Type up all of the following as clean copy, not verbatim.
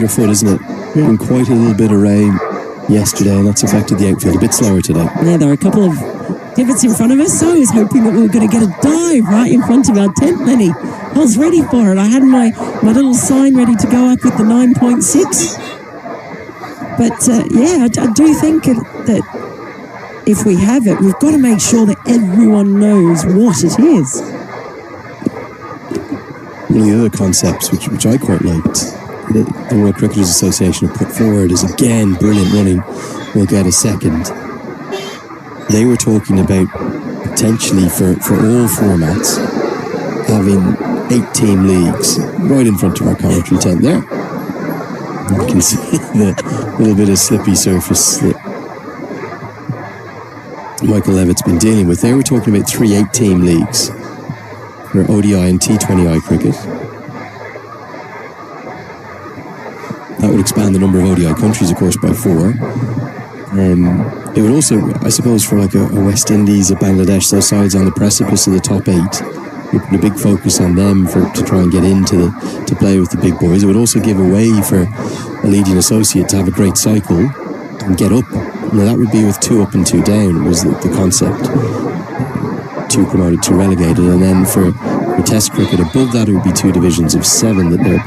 underfoot, isn't it? Yeah. Been quite a little bit of rain yesterday, and that's affected the outfield a bit slower today. Yeah, there are a couple of divots in front of us. I was hoping that we were going to get a dive right in front of our tent, Lenny. I was ready for it. I had my little sign ready to go up with the 9.6. But yeah, I do think that if we have it, we've got to make sure that everyone knows what it is. One of the other concepts, which I quite liked, the World Cricketers Association have put forward is, again, brilliant running. We'll get a second. They were talking about potentially for all formats having 8-team leagues right in front of our commentary tent there. You can see the little bit of slippy surface that Michael Levitt's been dealing with. They were talking about 3 8-team leagues for ODI and T20I cricket. That would expand the number of ODI countries, of course, by 4. It would also, I suppose, for like a West Indies, a Bangladesh, those sides on the precipice of the top 8, we put a big focus on them to try and get into to play with the big boys. It would also give a way for a leading associate to have a great cycle and get up. Now that would be with 2 up and 2 down was the concept. 2 promoted, 2 relegated, and then for Test cricket above that it would be 2 divisions of 7 that they're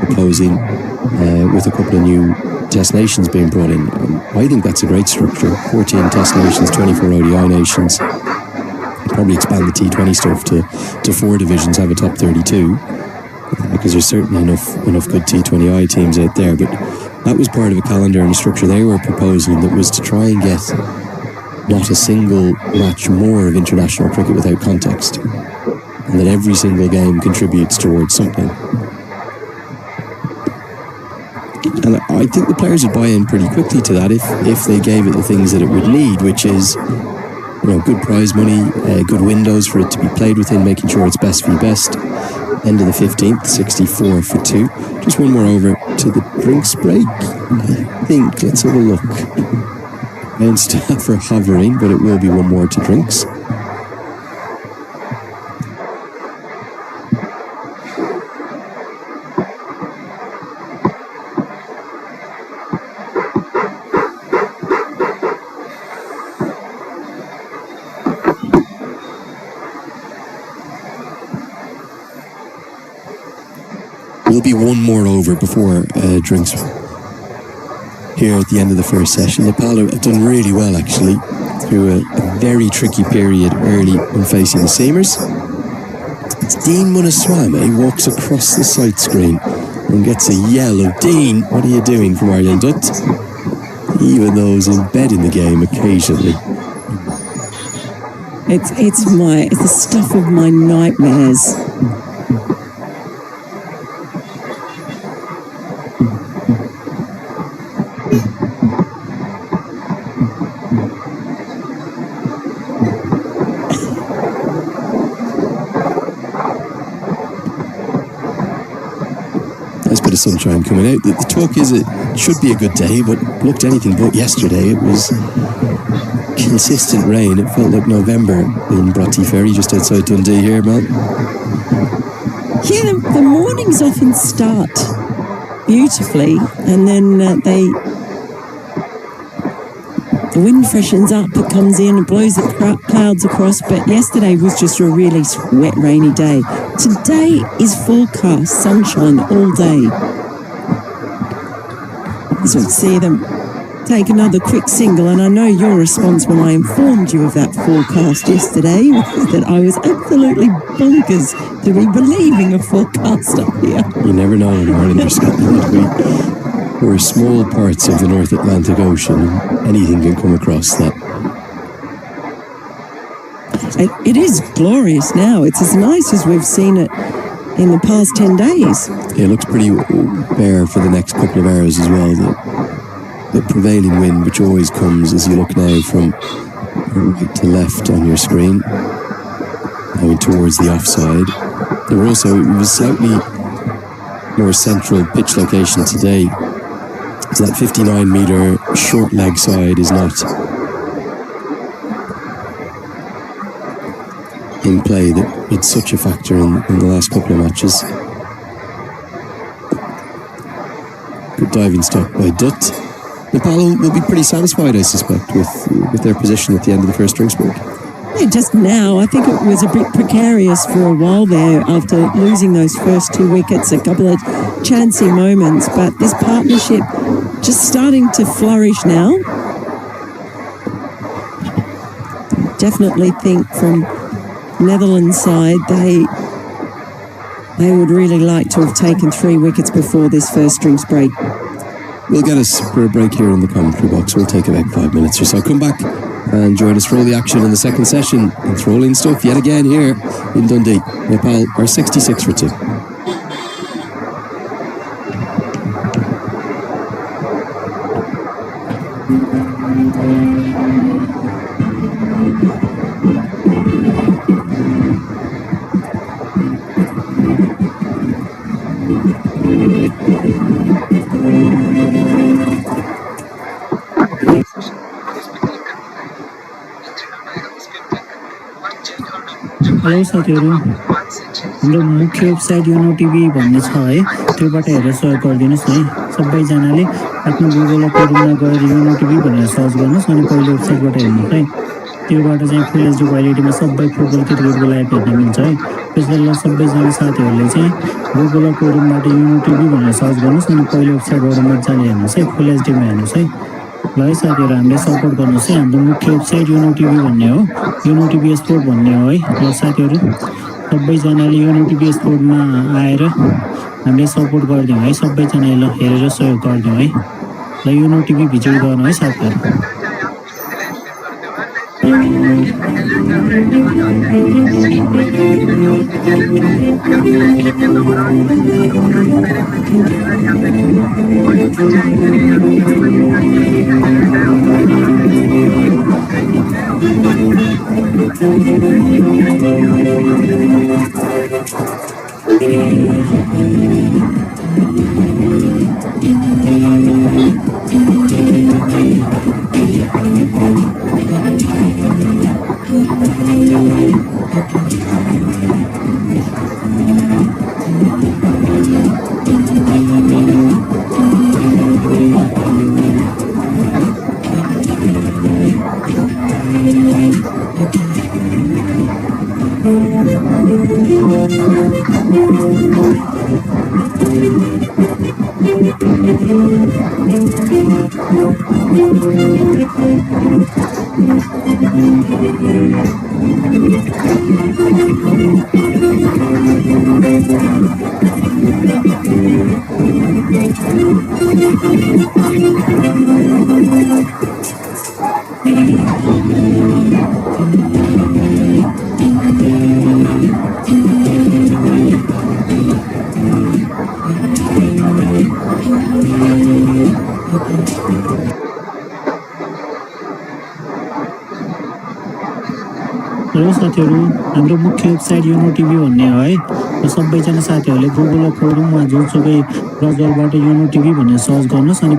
proposing, with a couple of new Test nations being brought in. I think that's a great structure. 14 Test nations, 24 ODI nations. Probably expand the T20 stuff to 4 divisions, have a top 32, because there's certainly enough good T20I teams out there. But that was part of a calendar and a structure they were proposing that was to try and get not a single match more of international cricket without context, and that every single game contributes towards something. And I think the players would buy in pretty quickly to that if they gave it the things that it would need, which is, good prize money, good windows for it to be played within, making sure it's best v best. End of the 15th, 64 for 2. Just one more over to the drinks break, I think. Let's have a look. And staff are hovering, but it will be one more to drinks. Will be one more over before drinks here at the end of the first session. Nepal have done really well, actually, through a very tricky period early when facing the seamers. It's Dean Munaswamy walks across the sight screen and gets a yell of, "Dean, what are you doing?" from Ireland Dutt, even though he's in bed in the game occasionally. It's the stuff of my nightmares. Bit of sunshine coming out. The talk is it should be a good day, but looked anything but yesterday. It was consistent rain. It felt like November in Bratty Ferry, just outside Dundee here, man. Yeah, the mornings often start beautifully, and then the wind freshens up, it comes in and blows the clouds across, but yesterday was just a really wet, rainy day. Today is forecast sunshine all day. So we'll see them take another quick single, and I know your response when I informed you of that forecast yesterday was that I was absolutely bonkers to be believing a forecast up here. You never know in Ireland or Scotland. We're small parts of the North Atlantic Ocean. Anything can come across that. It is glorious now. It's as nice as we've seen it in the past 10 days. Yeah, it looks pretty bare for the next couple of hours as well. The prevailing wind, which always comes as you look now from right to left on your screen, going towards the offside. It was slightly more central pitch location today. So that 59-metre short leg side is not in play. That it's such a factor in the last couple of matches. diving stop by Dutt. Nepal will be pretty satisfied, I suspect, with their position at the end of the first drinks break. Yeah, just now, I think it was a bit precarious for a while there after losing those first 2 wickets, a couple of chancy moments, but this partnership just starting to flourish now. Definitely think from Netherlands side they would really like to have taken 3 wickets before this first drinks break. We'll get us for a break here in the commentary box. We'll take about 5 minutes or so. Come back and join us for all the action in the second session. Enthralling stuff yet again here in Dundee. Nepal are 66 for 2. Hello साथीहरु, हाम्रो मुख्य website YONO TV भन्ने छ है, त्योबाट हेरेर सहयोग गरिदिनुस् है। सबैजनाले आफ्नो गुगल क्रोममा गएर योनो टिभी भनेर सर्च गर्नुस् अनि पहिलो वेबसाइटबाट हेर्नुस् है। त्योबाट चाहिँ फुल एचडी क्वालिटीमा सबै फुटबल क्रिकेटको लाइभ हेर्न मिल्छ है। त्यसैले सबैजना साथीहरुले चाहिँ गुगल क्रोमबाट योनो टिभी भनेर सर्च गर्नुस् अनि पहिलो वेबसाइटबाट मजाले हेर्नुस् है, फुल एचडीमा हेर्नुस् है। ल है साथीहरु, हामीले सपोर्ट गर्नुस् है। हाम्रो मुख्य वेबसाइट योनो टिभी भन्ने हो, योनो टिभी स्पोर्ट भन्ने हो है। ल साथीहरु, सबैजनाले योनो टिभी स्पोर्टमा आएर हामीले सपोर्ट गर्दियौँ है। सबैजनाले ल हेरेर सहयोग गर्दियौँ है। ल योनो टिभी भिजिट गर्नु है साथीहरु। हेलो साथीहरु, हाम्रो मुख्य वेबसाइट योनो टिभी भन्ने हो है। र सबैजना साथीहरुले गुगल क्रोममा जुनसुकै ब्राउजरबाट योनो टिभी भनेर सर्च गर्नुस् अनि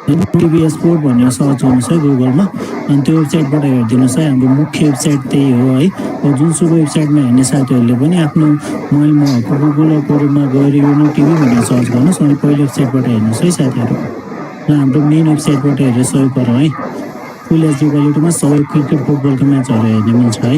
योनो टिभी स्पोर्ट भनेर सर्च गर्नुस् है गुगलमा अनि त्यो वेबसाइटबाट हेर्दिनुस् है। हाम्रो मुख्य वेबसाइट त्यही हो है। र जुनसुकै वेबसाइटमा हेर्ने साथीहरुले पनि आफ्नो मोबाइलमा गुगल क्रोममा गएर योनो टिभी भनेर सर्च गर्नुस् अनि पहिलो वेबसाइटबाट हेर्नुस् है साथीहरु। र हाम्रो मेन वेबसाइटबाट हेरेर सहयोग गरौँ है। फुल एचडी क्वालिटीमा सबै क्रिकेट फुटबलको म्याचहरू हेर्न मिल्छ है।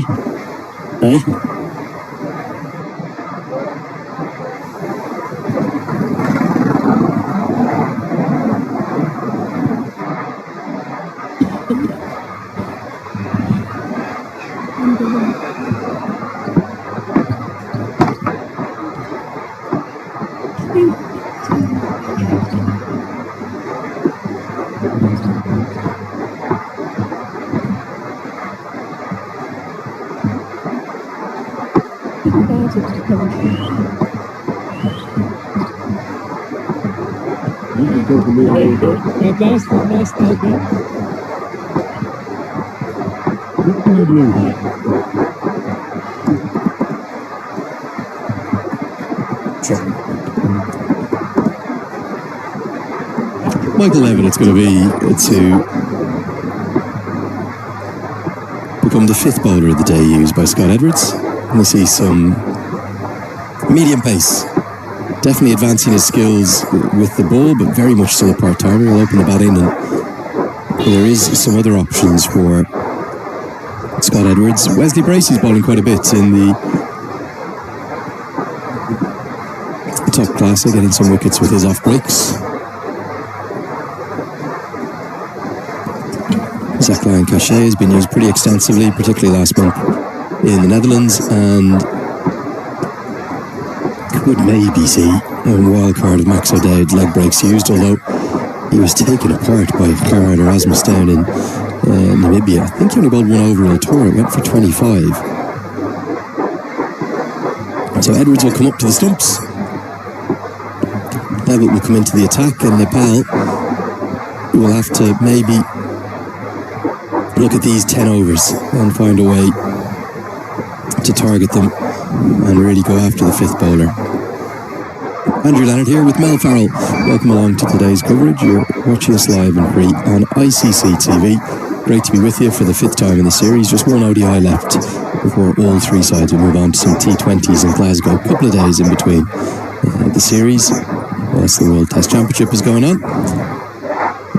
Michael Levitt, it's going to be to become the 5th bowler of the day used by Scott Edwards. And we'll see some medium pace definitely advancing his skills with the ball, but very much still a part-timer. He'll open the bat in, and there is some other options for Scott Edwards. Wesley Bracey's bowling quite a bit in the top classic, getting some wickets with his off breaks. Zakline Cachet has been used pretty extensively, particularly last month in the Netherlands, and could maybe see a wild card of Max O'Dowd leg breaks used, although he was taken apart by Clara Erasmus down in Namibia. I think he only bowled one over on the tour. It went for 25. So Edwards will come up to the stumps. Levitt will come into the attack, and Nepal will have to maybe look at these 10 overs and find a way to target them and really go after the fifth bowler. Andrew Leonard here with Mel Farrell. Welcome along to today's coverage. You're watching us live and free on ICC TV. Great to be with you for the fifth time in the series. Just one ODI left before all three sides will move on to some T20s in Glasgow. A couple of days in between the series whilst the World Test Championship is going on.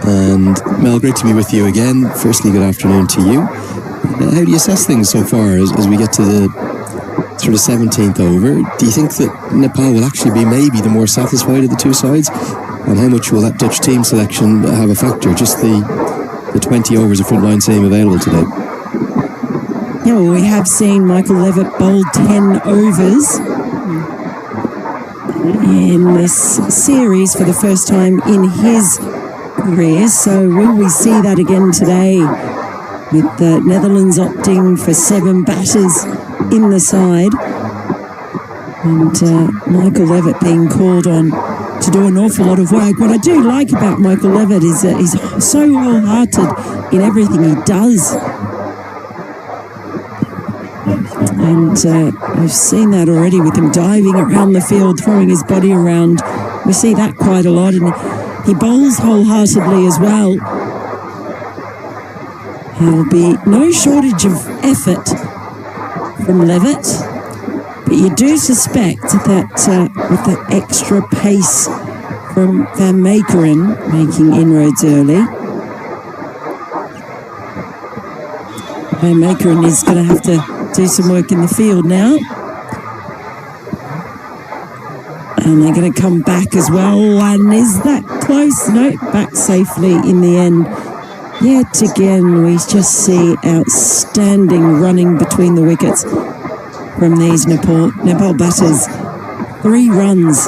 And Mel, great to be with you again. Firstly, good afternoon to you. How do you assess things so far as we get to the sort of 17th over? Do you think that Nepal will actually be maybe the more satisfied of the two sides? And how much will that Dutch team selection have a factor? Just the 20 overs of frontline team available today. Yeah, well, we have seen Michael Levitt bowl 10 overs in this series for the first time in his career. So will we see that again today, with the Netherlands opting for 7 batters in the side, and Michael Levitt being called on to do an awful lot of work. What I do like about Michael Levitt is that he's so wholehearted in everything he does, and I've seen that already with him diving around the field, throwing his body around. We see that quite a lot, and he bowls wholeheartedly as well. There'll be no shortage of effort from Levitt, but you do suspect that with the extra pace from Van Meekeren making inroads early, Van Meekeren is going to have to do some work in the field now. And they're going to come back as well. And is that close? No, back safely in the end. Yet again, we just see outstanding running between the wickets from these Nepal batters. 3 runs.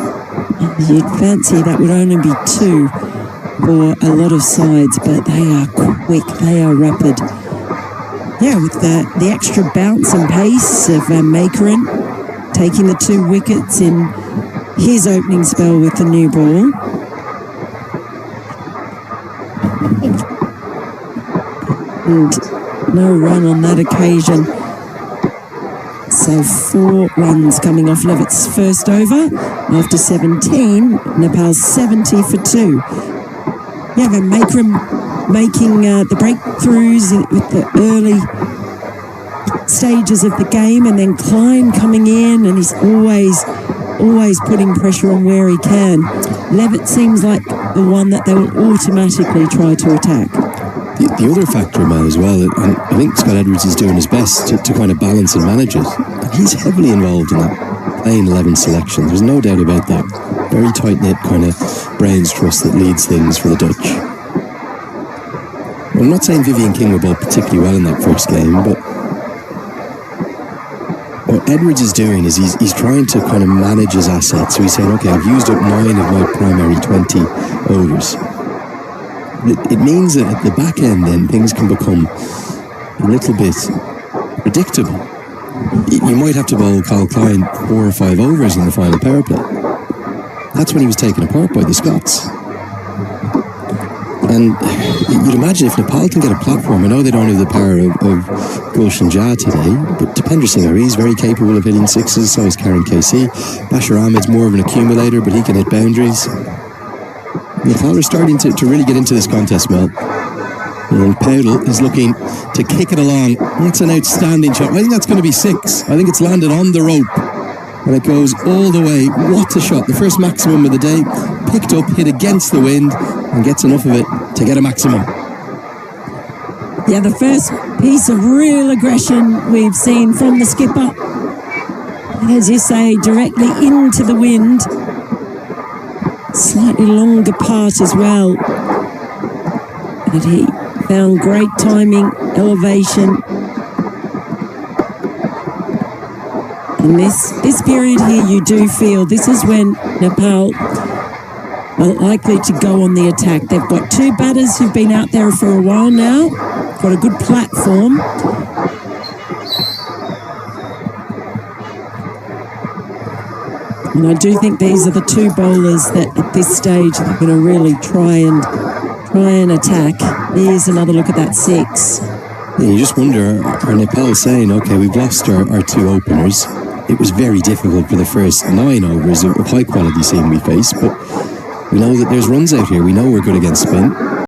You'd fancy that would only be 2 for a lot of sides, but they are quick, they are rapid. Yeah, with the extra bounce and pace of Van Meekeren taking the 2 wickets in his opening spell with the new ball. And no run on that occasion. So 4 runs coming off Levitt's first over. After 17, Nepal's 70 for 2. Yeah, Van Meekeren making the breakthroughs with the early stages of the game, and then Klein coming in, and he's always putting pressure on where he can. Levitt seems like the one that they will automatically try to attack. The other factor, Mel, as well, and I think Scott Edwards is doing his best to kind of balance and manage it. And he's heavily involved in that playing 11 selection. There's no doubt about that. Very tight-knit kind of brains trust that leads things for the Dutch. I'm not saying Vivian King will bowl particularly well in that first game, but what Edwards is doing is he's trying to kind of manage his assets. So he's saying, okay, I've used up 9 of my primary 20 overs. It means that at the back end then things can become a little bit predictable. You might have to bowl Carl Klein 4 or 5 overs in the final power play. That's when he was taken apart by the Scots. And you'd imagine if Nepal can get a platform, I know they don't have the power of Gulshan Jah today, but Dipendra Singh Ari is very capable of hitting 6s, so is Karen KC. Bashir Ahmed's more of an accumulator, but he can hit boundaries. Nepal are starting to really get into this contest, Mel. And Powdell is looking to kick it along. That's an outstanding shot. I think that's going to be 6. I think it's landed on the rope. and it goes all the way. What a shot. The first maximum of the day, picked up, hit against the wind, and gets enough of it to get a maximum. Yeah, the first piece of real aggression we've seen from the skipper. As you say, directly into the wind. Slightly longer part as well. But he found great timing, elevation. And this period here, you do feel this is when Nepal are likely to go on the attack. They've got two batters who've been out there for a while now, got a good platform. And I do think these are the two bowlers that at this stage are going to really try and attack. Here's another look at that 6. Yeah, you just wonder, are Nepal saying, okay, we've lost our two openers. It was very difficult for the first 9 overs of high quality seam we faced, but we know that there's runs out here. We know we're good against spin.